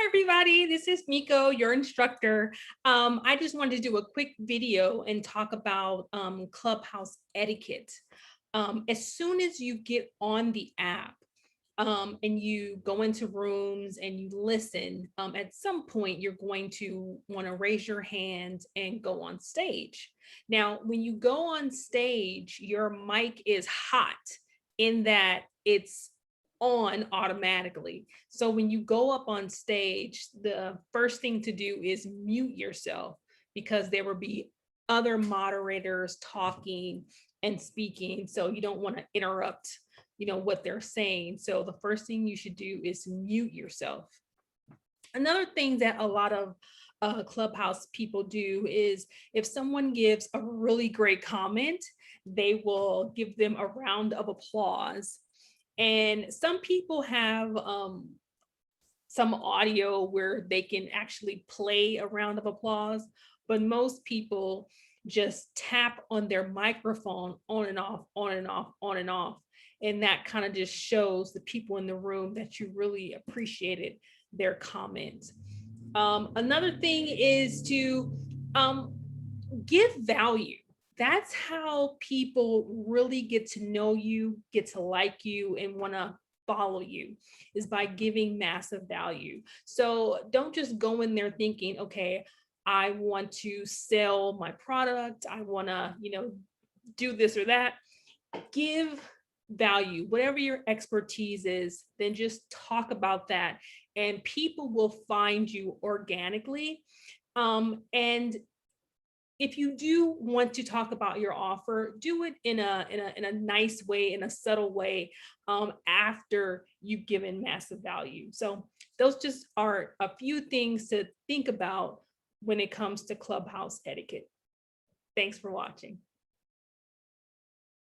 everybody, this is Miko, your instructor. I just wanted to do a quick video and talk about Clubhouse etiquette. As soon as you get on the app and you go into rooms and you listen, at some point you're going to want to raise your hand and go on stage. Now, when you go on stage, your mic is hot in that it's on automatically. So when you go up on stage, the first thing to do is mute yourself because there will be other moderators talking and speaking. So you don't want to interrupt, what they're saying. So the first thing you should do is mute yourself. Another thing that a lot of Clubhouse people do is if someone gives a really great comment, they will give them a round of applause. And some people have some audio where they can actually play a round of applause, but most people just tap on their microphone on and off, on and off, on and off. And that kind of just shows the people in the room that you really appreciated their comment. Another thing is to give value. That's how people really get to know you, get to like you, and want to follow you, is by giving massive value. So don't just go in there thinking, okay, I want to sell my product, I want to, do this or that. Give value, whatever your expertise is, then just talk about that, and people will find you organically. And if you do want to talk about your offer, do it in a nice way, in a subtle way, after you've given massive value. So those just are a few things to think about when it comes to Clubhouse etiquette. Thanks for watching.